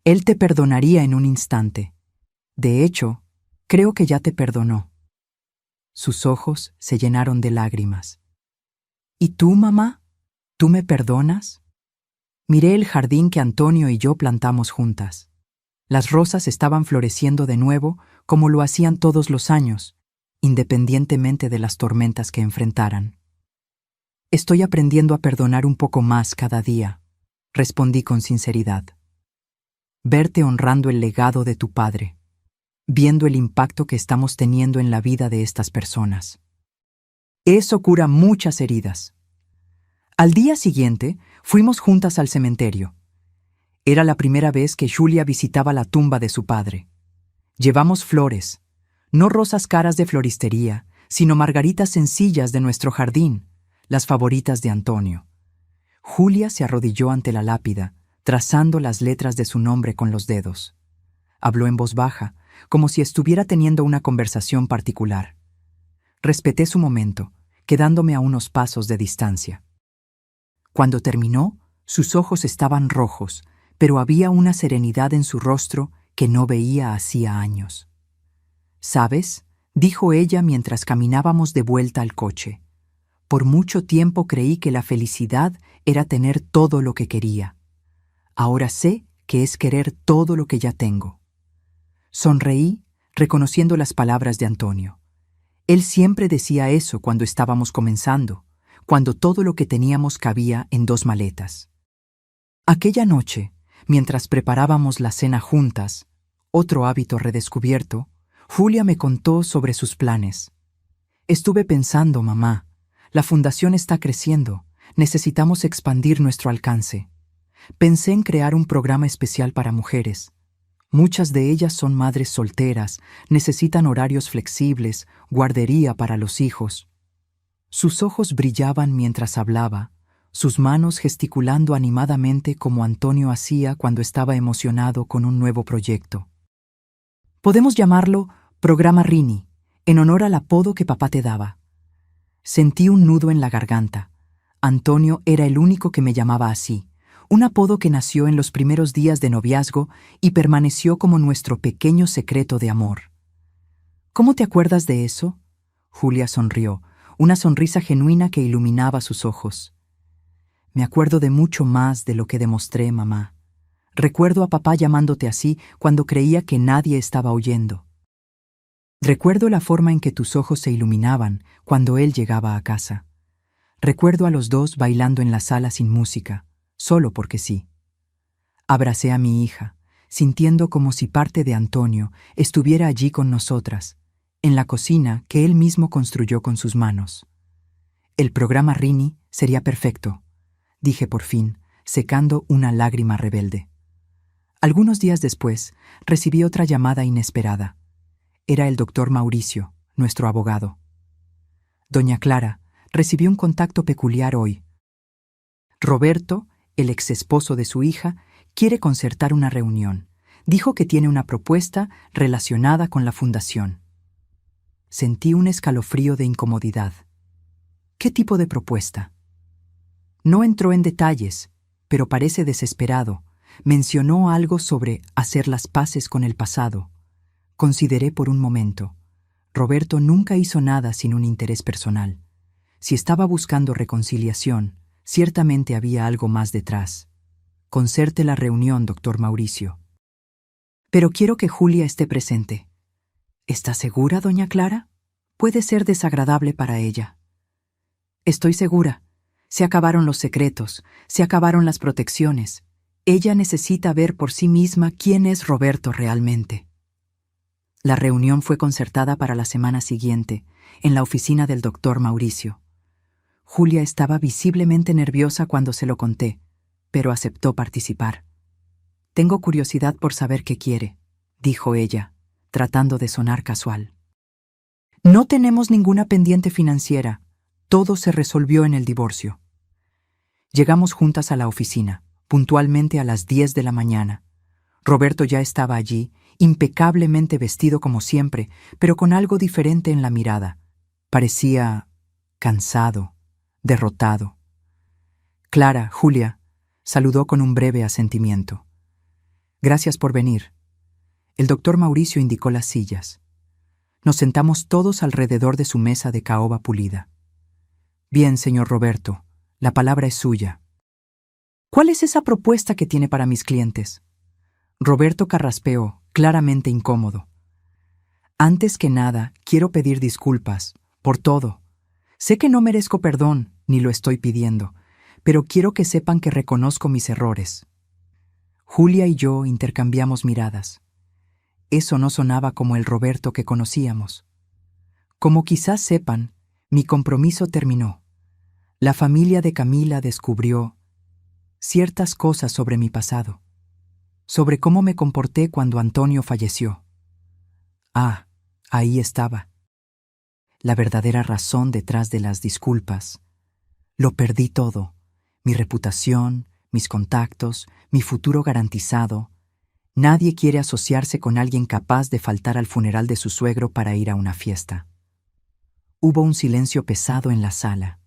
Él te perdonaría en un instante. De hecho, creo que ya te perdonó. Sus ojos se llenaron de lágrimas. ¿Y tú, mamá? ¿Tú me perdonas? Miré el jardín que Antonio y yo plantamos juntas. Las rosas estaban floreciendo de nuevo como lo hacían todos los años, independientemente de las tormentas que enfrentaran. Estoy aprendiendo a perdonar un poco más cada día, respondí con sinceridad. Verte honrando el legado de tu padre, viendo el impacto que estamos teniendo en la vida de estas personas. Eso cura muchas heridas. Al día siguiente, fuimos juntas al cementerio. Era la primera vez que Julia visitaba la tumba de su padre. Llevamos flores, no rosas caras de floristería, sino margaritas sencillas de nuestro jardín, las favoritas de Antonio. Julia se arrodilló ante la lápida, trazando las letras de su nombre con los dedos. Habló en voz baja, como si estuviera teniendo una conversación particular. Respeté su momento, quedándome a unos pasos de distancia. Cuando terminó, sus ojos estaban rojos, pero había una serenidad en su rostro que no veía hacía años. «¿Sabes?», dijo ella mientras caminábamos de vuelta al coche. «Por mucho tiempo creí que la felicidad era tener todo lo que quería. Ahora sé que es querer todo lo que ya tengo». Sonreí, reconociendo las palabras de Antonio. Él siempre decía eso cuando estábamos comenzando, cuando todo lo que teníamos cabía en 2 maletas. Aquella noche, mientras preparábamos la cena juntas, otro hábito redescubierto, Julia me contó sobre sus planes. «Estuve pensando, mamá, la fundación está creciendo, necesitamos expandir nuestro alcance. Pensé en crear un programa especial para mujeres. Muchas de ellas son madres solteras, necesitan horarios flexibles, guardería para los hijos». Sus ojos brillaban mientras hablaba, sus manos gesticulando animadamente como Antonio hacía cuando estaba emocionado con un nuevo proyecto. «Podemos llamarlo Programa Rini, en honor al apodo que papá te daba». Sentí un nudo en la garganta. Antonio era el único que me llamaba así, un apodo que nació en los primeros días de noviazgo y permaneció como nuestro pequeño secreto de amor. «¿Cómo te acuerdas de eso?», Julia sonrió, una sonrisa genuina que iluminaba sus ojos. «Me acuerdo de mucho más de lo que demostré, mamá. Recuerdo a papá llamándote así cuando creía que nadie estaba oyendo. Recuerdo la forma en que tus ojos se iluminaban cuando él llegaba a casa. Recuerdo a los dos bailando en la sala sin música, solo porque sí. Abracé a mi hija, sintiendo como si parte de Antonio estuviera allí con nosotras, en la cocina que él mismo construyó con sus manos. El programa Rini sería perfecto», dije por fin, secando una lágrima rebelde. Algunos días después, recibí otra llamada inesperada. Era el doctor Mauricio, nuestro abogado. «Doña Clara, recibí un contacto peculiar hoy. Roberto, el exesposo de su hija, quiere concertar una reunión. Dijo que tiene una propuesta relacionada con la fundación». Sentí un escalofrío de incomodidad. ¿Qué tipo de propuesta? No entró en detalles, pero parece desesperado. Mencionó algo sobre hacer las paces con el pasado. Consideré por un momento. Roberto nunca hizo nada sin un interés personal. Si estaba buscando reconciliación, ciertamente había algo más detrás. «Concerte la reunión, doctor Mauricio. Pero quiero que Julia esté presente». «¿Está segura, doña Clara? Puede ser desagradable para ella». «Estoy segura. Se acabaron los secretos, se acabaron las protecciones. Ella necesita ver por sí misma quién es Roberto realmente». La reunión fue concertada para la semana siguiente, en la oficina del doctor Mauricio. Julia estaba visiblemente nerviosa cuando se lo conté, pero aceptó participar. «Tengo curiosidad por saber qué quiere», dijo ella, tratando de sonar casual. No tenemos ninguna pendiente financiera. Todo se resolvió en el divorcio. Llegamos juntas a la oficina, puntualmente a las 10 de la mañana. Roberto ya estaba allí, impecablemente vestido como siempre, pero con algo diferente en la mirada. Parecía cansado, derrotado. Clara, Julia, saludó con un breve asentimiento. Gracias por venir. El doctor Mauricio indicó las sillas. Nos sentamos todos alrededor de su mesa de caoba pulida. Bien, señor Roberto, la palabra es suya. ¿Cuál es esa propuesta que tiene para mis clientes? Roberto carraspeó, claramente incómodo. Antes que nada, quiero pedir disculpas, por todo. Sé que no merezco perdón, ni lo estoy pidiendo, pero quiero que sepan que reconozco mis errores. Julia y yo intercambiamos miradas. Eso no sonaba como el Roberto que conocíamos. Como quizás sepan, mi compromiso terminó. La familia de Camila descubrió ciertas cosas sobre mi pasado, sobre cómo me comporté cuando Antonio falleció. Ah, ahí estaba. La verdadera razón detrás de las disculpas. Lo perdí todo, mi reputación, mis contactos, mi futuro garantizado. Nadie quiere asociarse con alguien capaz de faltar al funeral de su suegro para ir a una fiesta. Hubo un silencio pesado en la sala.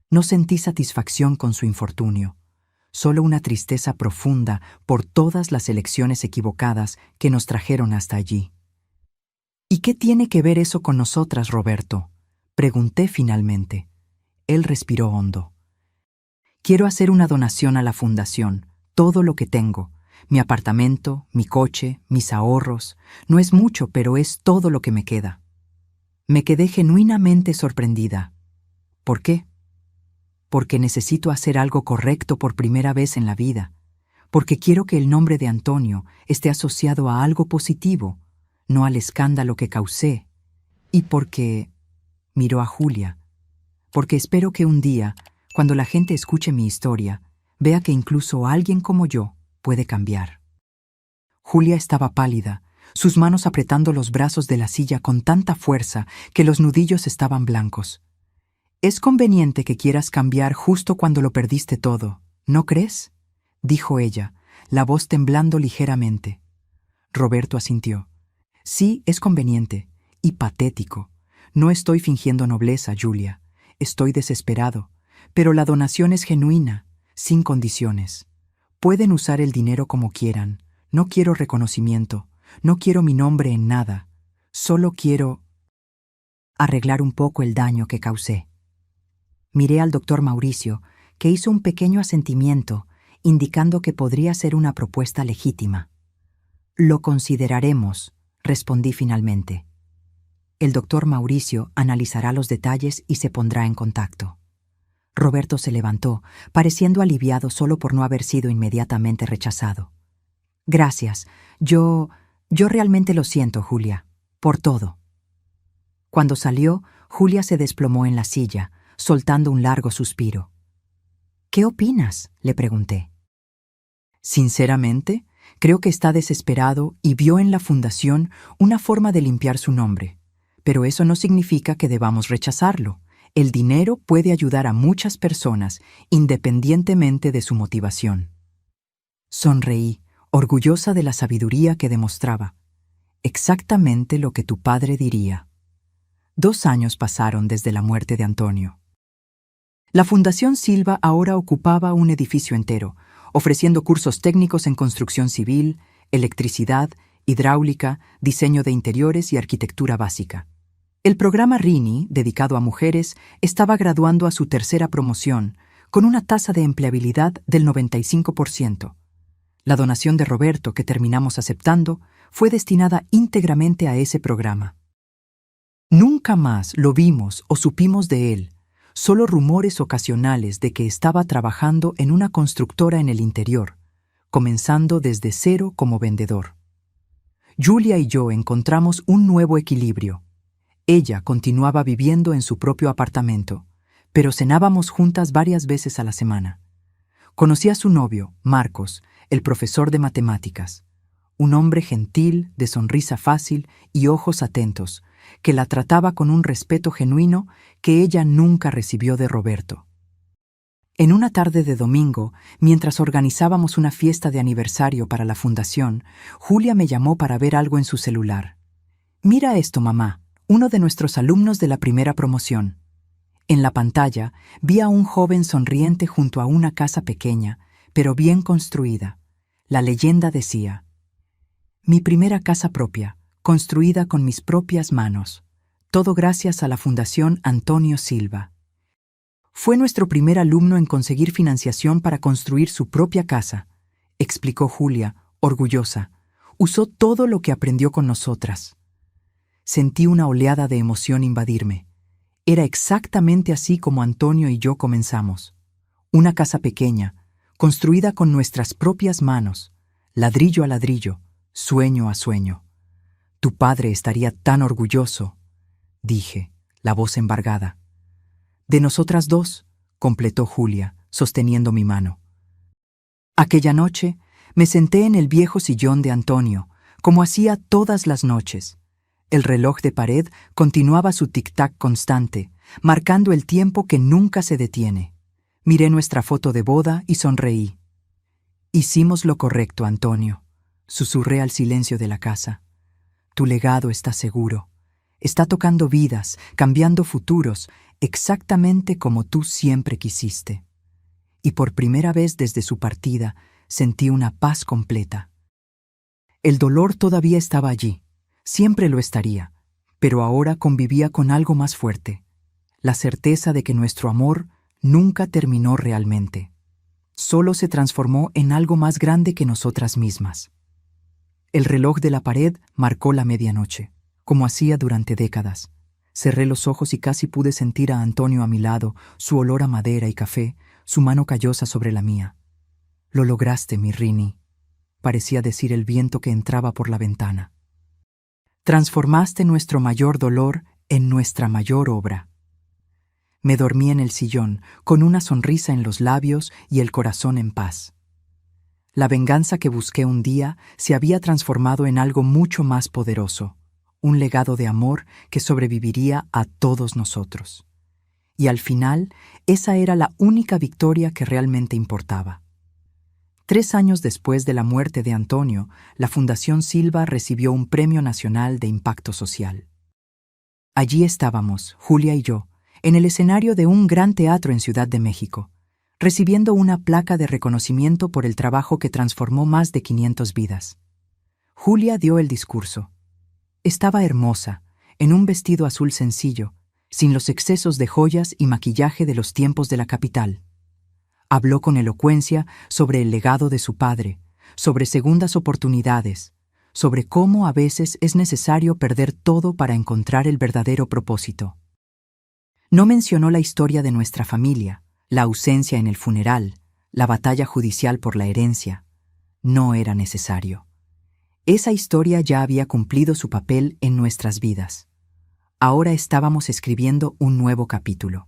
No sentí satisfacción con su infortunio, solo una tristeza profunda por todas las elecciones equivocadas que nos trajeron hasta allí. ¿Y qué tiene que ver eso con nosotras, Roberto? Pregunté finalmente. Él respiró hondo. Quiero hacer una donación a la fundación, todo lo que tengo. Mi apartamento, mi coche, mis ahorros. No es mucho, pero es todo lo que me queda. Me quedé genuinamente sorprendida. ¿Por qué? Porque necesito hacer algo correcto por primera vez en la vida. Porque quiero que el nombre de Antonio esté asociado a algo positivo, no al escándalo que causé. Y porque... miró a Julia. Porque espero que un día, cuando la gente escuche mi historia, vea que incluso alguien como yo puede cambiar. Julia estaba pálida, sus manos apretando los brazos de la silla con tanta fuerza que los nudillos estaban blancos. «Es conveniente que quieras cambiar justo cuando lo perdiste todo, ¿no crees?», dijo ella, la voz temblando ligeramente. Roberto asintió. «Sí, es conveniente, y patético. No estoy fingiendo nobleza, Julia. Estoy desesperado, pero la donación es genuina, sin condiciones. Pueden usar el dinero como quieran. No quiero reconocimiento. No quiero mi nombre en nada. Solo quiero arreglar un poco el daño que causé». Miré al doctor Mauricio, que hizo un pequeño asentimiento, indicando que podría ser una propuesta legítima. «Lo consideraremos», respondí finalmente. El doctor Mauricio analizará los detalles y se pondrá en contacto. Roberto se levantó, pareciendo aliviado solo por no haber sido inmediatamente rechazado. «Gracias. Yo realmente lo siento, Julia, por todo». Cuando salió, Julia se desplomó en la silla, soltando un largo suspiro. «¿Qué opinas?», le pregunté. «Sinceramente, creo que está desesperado y vio en la fundación una forma de limpiar su nombre. Pero eso no significa que debamos rechazarlo. El dinero puede ayudar a muchas personas, independientemente de su motivación». Sonreí, orgullosa de la sabiduría que demostraba. Exactamente lo que tu padre diría. 2 años pasaron desde la muerte de Antonio. La Fundación Silva ahora ocupaba un edificio entero, ofreciendo cursos técnicos en construcción civil, electricidad, hidráulica, diseño de interiores y arquitectura básica. El programa Rini, dedicado a mujeres, estaba graduando a su 3ª promoción, con una tasa de empleabilidad del 95%. La donación de Roberto, que terminamos aceptando, fue destinada íntegramente a ese programa. Nunca más lo vimos o supimos de él, solo rumores ocasionales de que estaba trabajando en una constructora en el interior, comenzando desde cero como vendedor. Julia y yo encontramos un nuevo equilibrio. Ella continuaba viviendo en su propio apartamento, pero cenábamos juntas varias veces a la semana. Conocí a su novio, Marcos, el profesor de matemáticas. un hombre gentil, de sonrisa fácil y ojos atentos, que la trataba con un respeto genuino que ella nunca recibió de Roberto. En una tarde de domingo, mientras organizábamos una fiesta de aniversario para la fundación, Julia me llamó para ver algo en su celular. «Mira esto, mamá, uno de nuestros alumnos de la primera promoción». En la pantalla vi a un joven sonriente junto a una casa pequeña, pero bien construida. La leyenda decía: «Mi primera casa propia, construida con mis propias manos. Todo gracias a la Fundación Antonio Silva». Fue nuestro primer alumno en conseguir financiación para construir su propia casa, explicó Julia, orgullosa. Usó todo lo que aprendió con nosotras. Sentí una oleada de emoción invadirme. Era exactamente así como Antonio y yo comenzamos. Una casa pequeña, construida con nuestras propias manos, ladrillo a ladrillo, sueño a sueño. Tu padre estaría tan orgulloso, dije, la voz embargada. De nosotras dos, completó Julia, sosteniendo mi mano. Aquella noche me senté en el viejo sillón de Antonio, como hacía todas las noches. El reloj de pared continuaba su tic-tac constante, marcando el tiempo que nunca se detiene. Miré nuestra foto de boda y sonreí. Hicimos lo correcto, Antonio, susurré al silencio de la casa. Tu legado está seguro. Está tocando vidas, cambiando futuros, exactamente como tú siempre quisiste. Y por primera vez desde su partida sentí una paz completa. El dolor todavía estaba allí, siempre lo estaría, pero ahora convivía con algo más fuerte, la certeza de que nuestro amor nunca terminó realmente. Solo se transformó en algo más grande que nosotras mismas. El reloj de la pared marcó la medianoche, como hacía durante décadas. Cerré los ojos y casi pude sentir a Antonio a mi lado, su olor a madera y café, su mano callosa sobre la mía. Lo lograste, mi Rini, parecía decir el viento que entraba por la ventana. Transformaste nuestro mayor dolor en nuestra mayor obra. Me dormí en el sillón, con una sonrisa en los labios y el corazón en paz. La venganza que busqué un día se había transformado en algo mucho más poderoso, un legado de amor que sobreviviría a todos nosotros. Y al final, esa era la única victoria que realmente importaba. 3 años después de la muerte de Antonio, la Fundación Silva recibió un Premio Nacional de Impacto Social. Allí estábamos, Julia y yo, en el escenario de un gran teatro en Ciudad de México, recibiendo una placa de reconocimiento por el trabajo que transformó más de 500 vidas. Julia dio el discurso. Estaba hermosa, en un vestido azul sencillo, sin los excesos de joyas y maquillaje de los tiempos de la capital. Habló con elocuencia sobre el legado de su padre, sobre segundas oportunidades, sobre cómo a veces es necesario perder todo para encontrar el verdadero propósito. No mencionó la historia de nuestra familia, la ausencia en el funeral, la batalla judicial por la herencia. No era necesario. Esa historia ya había cumplido su papel en nuestras vidas. Ahora estábamos escribiendo un nuevo capítulo.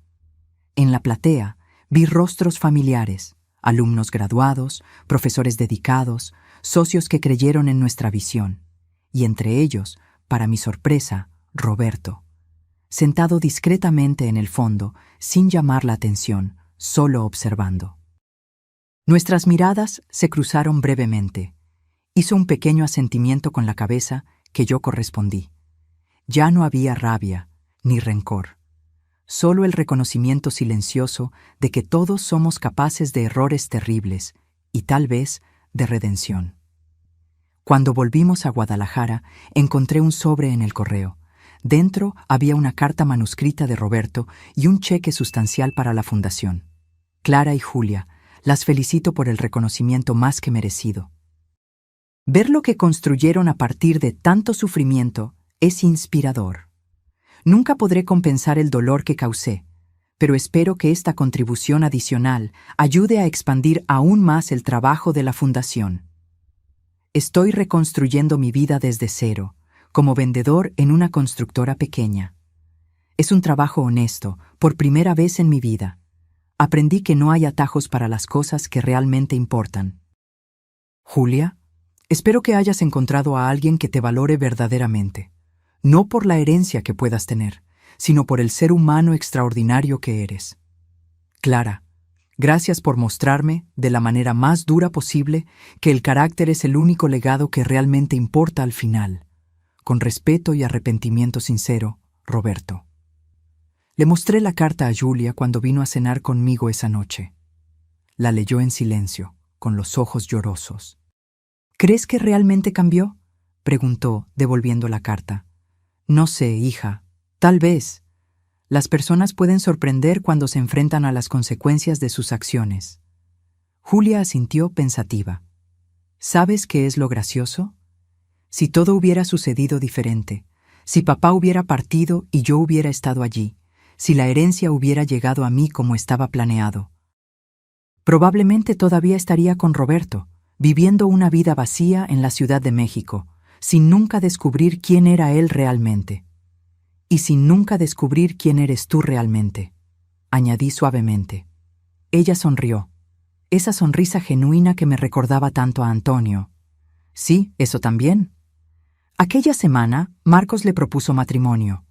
En la platea vi rostros familiares, alumnos graduados, profesores dedicados, socios que creyeron en nuestra visión, y entre ellos, para mi sorpresa, Roberto. Sentado discretamente en el fondo, sin llamar la atención, solo observando. Nuestras miradas se cruzaron brevemente. Hizo un pequeño asentimiento con la cabeza que yo correspondí. Ya no había rabia ni rencor, solo el reconocimiento silencioso de que todos somos capaces de errores terribles y tal vez de redención. Cuando volvimos a Guadalajara, encontré un sobre en el correo. Dentro había una carta manuscrita de Roberto y un cheque sustancial para la fundación. Clara y Julia, las felicito por el reconocimiento más que merecido. Ver lo que construyeron a partir de tanto sufrimiento es inspirador. Nunca podré compensar el dolor que causé, pero espero que esta contribución adicional ayude a expandir aún más el trabajo de la Fundación. Estoy reconstruyendo mi vida desde cero, como vendedor en una constructora pequeña. Es un trabajo honesto, por primera vez en mi vida. Aprendí que no hay atajos para las cosas que realmente importan. Julia, Espero que hayas encontrado a alguien que te valore verdaderamente, no por la herencia que puedas tener, sino por el ser humano extraordinario que eres. Clara, gracias por mostrarme, de la manera más dura posible, que el carácter es el único legado que realmente importa al final. Con respeto y arrepentimiento sincero, Roberto. Le mostré la carta a Julia cuando vino a cenar conmigo esa noche. La leyó en silencio, con los ojos llorosos. ¿Crees que realmente cambió?, preguntó, devolviendo la carta. No sé, hija. Tal vez. Las personas pueden sorprender cuando se enfrentan a las consecuencias de sus acciones. Julia asintió pensativa. ¿Sabes qué es lo gracioso? Si todo hubiera sucedido diferente, si papá hubiera partido y yo hubiera estado allí, si la herencia hubiera llegado a mí como estaba planeado, probablemente todavía estaría con Roberto, viviendo una vida vacía en la Ciudad de México, sin nunca descubrir quién era él realmente. Y sin nunca descubrir quién eres tú realmente, añadí suavemente. Ella sonrió, esa sonrisa genuina que me recordaba tanto a Antonio. Sí, eso también. Aquella semana, Marcos le propuso matrimonio.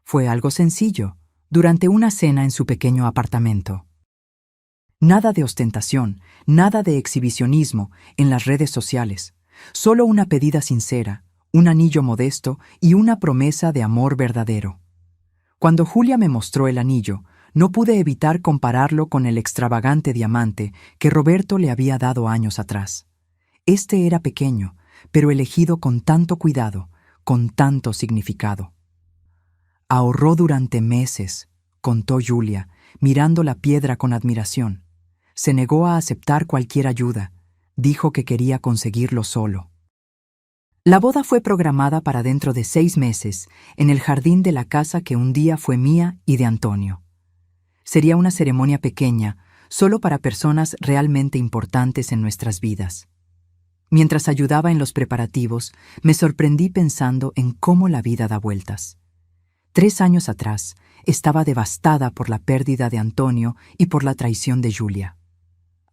Fue algo sencillo, durante una cena en su pequeño apartamento. Nada de ostentación, nada de exhibicionismo en las redes sociales, solo una pedida sincera, un anillo modesto y una promesa de amor verdadero. Cuando Julia me mostró el anillo, no pude evitar compararlo con el extravagante diamante que Roberto le había dado años atrás. Este era pequeño, pero elegido con tanto cuidado, con tanto significado. Ahorró durante meses, contó Julia, mirando la piedra con admiración. Se negó a aceptar cualquier ayuda. Dijo que quería conseguirlo solo. La boda fue programada para dentro de 6 meses, en el jardín de la casa que un día fue mía y de Antonio. Sería una ceremonia pequeña, solo para personas realmente importantes en nuestras vidas. Mientras ayudaba en los preparativos, me sorprendí pensando en cómo la vida da vueltas. 3 años atrás, estaba devastada por la pérdida de Antonio y por la traición de Julia.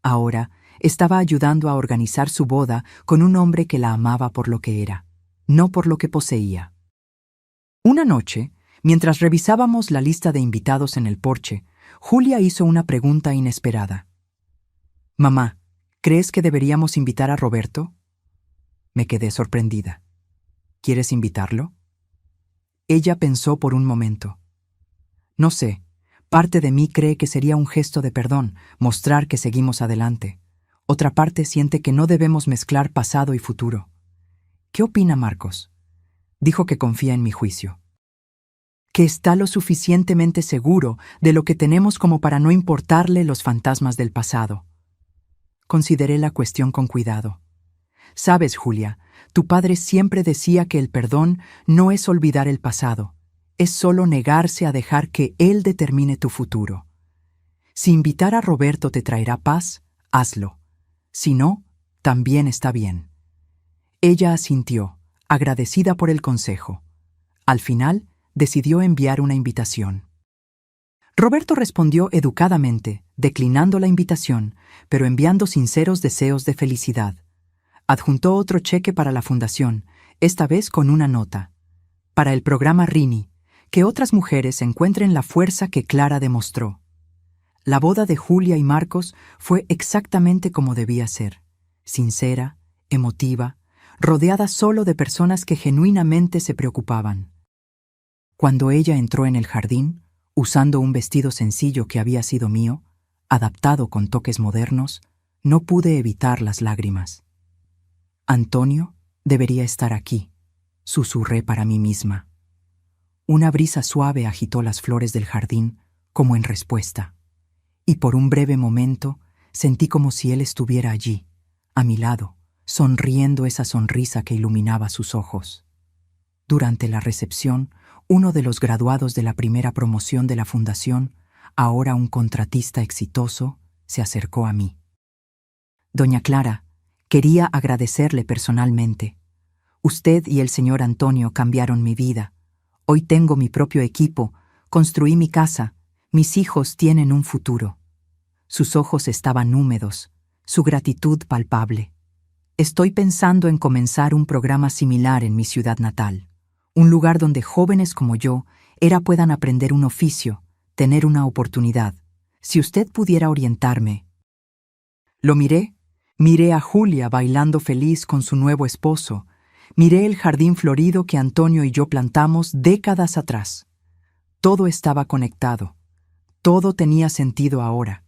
Ahora, estaba ayudando a organizar su boda con un hombre que la amaba por lo que era, no por lo que poseía. Una noche, mientras revisábamos la lista de invitados en el porche, Julia hizo una pregunta inesperada. «Mamá, ¿crees que deberíamos invitar a Roberto?» Me quedé sorprendida. «¿Quieres invitarlo?» Ella pensó por un momento. «No sé, parte de mí cree que sería un gesto de perdón, mostrar que seguimos adelante. Otra parte siente que no debemos mezclar pasado y futuro. ¿Qué opina Marcos?» Dijo que confía en mi juicio. Que está lo suficientemente seguro de lo que tenemos como para no importarle los fantasmas del pasado. Consideré la cuestión con cuidado. Sabes, Julia, tu padre siempre decía que el perdón no es olvidar el pasado, es solo negarse a dejar que él determine tu futuro. Si invitar a Roberto te traerá paz, hazlo. Si no, también está bien. Ella asintió, agradecida por el consejo. Al final, decidió enviar una invitación. Roberto respondió educadamente, declinando la invitación, pero enviando sinceros deseos de felicidad. Adjuntó otro cheque para la fundación, esta vez con una nota. Para el programa Rini, que otras mujeres encuentren la fuerza que Clara demostró. La boda de Julia y Marcos fue exactamente como debía ser, sincera, emotiva, rodeada solo de personas que genuinamente se preocupaban. Cuando ella entró en el jardín, usando un vestido sencillo que había sido mío, adaptado con toques modernos, no pude evitar las lágrimas. «Antonio debería estar aquí», susurré para mí misma. Una brisa suave agitó las flores del jardín, como en respuesta. Y por un breve momento sentí como si él estuviera allí, a mi lado, sonriendo esa sonrisa que iluminaba sus ojos. Durante la recepción, uno de los graduados de la primera promoción de la fundación, ahora un contratista exitoso, se acercó a mí. «Doña Clara, quería agradecerle personalmente. Usted y el señor Antonio cambiaron mi vida. Hoy tengo mi propio equipo, construí mi casa, mis hijos tienen un futuro». Sus ojos estaban húmedos, su gratitud palpable. Estoy pensando en comenzar un programa similar en mi ciudad natal, un lugar donde jóvenes como yo puedan aprender un oficio, tener una oportunidad. Si usted pudiera orientarme. Lo miré a Julia bailando feliz con su nuevo esposo, miré el jardín florido que Antonio y yo plantamos décadas atrás. Todo estaba conectado, todo tenía sentido ahora.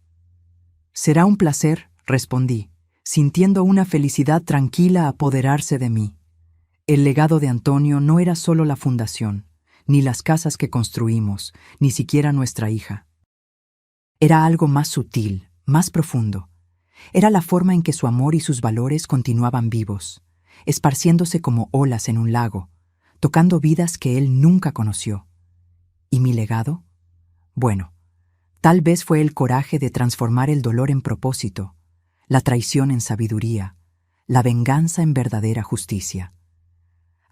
Será un placer, respondí, sintiendo una felicidad tranquila apoderarse de mí. El legado de Antonio no era solo la fundación, ni las casas que construimos, ni siquiera nuestra hija. Era algo más sutil, más profundo. Era la forma en que su amor y sus valores continuaban vivos, esparciéndose como olas en un lago, tocando vidas que él nunca conoció. ¿Y mi legado? Bueno, tal vez fue el coraje de transformar el dolor en propósito, la traición en sabiduría, la venganza en verdadera justicia.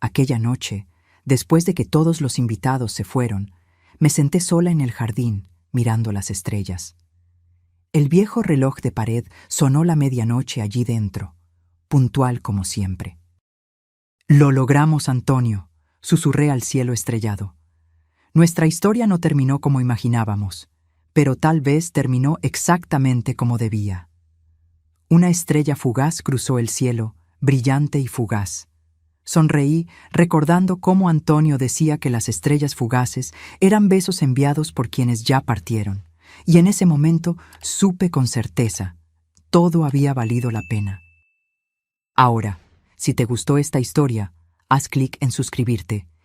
Aquella noche, después de que todos los invitados se fueron, me senté sola en el jardín, mirando las estrellas. El viejo reloj de pared sonó la medianoche allí dentro, puntual como siempre. «Lo logramos, Antonio», susurré al cielo estrellado. Nuestra historia no terminó como imaginábamos, pero tal vez terminó exactamente como debía. Una estrella fugaz cruzó el cielo, brillante y fugaz. Sonreí recordando cómo Antonio decía que las estrellas fugaces eran besos enviados por quienes ya partieron, y en ese momento supe con certeza, todo había valido la pena. Ahora, si te gustó esta historia, haz clic en suscribirte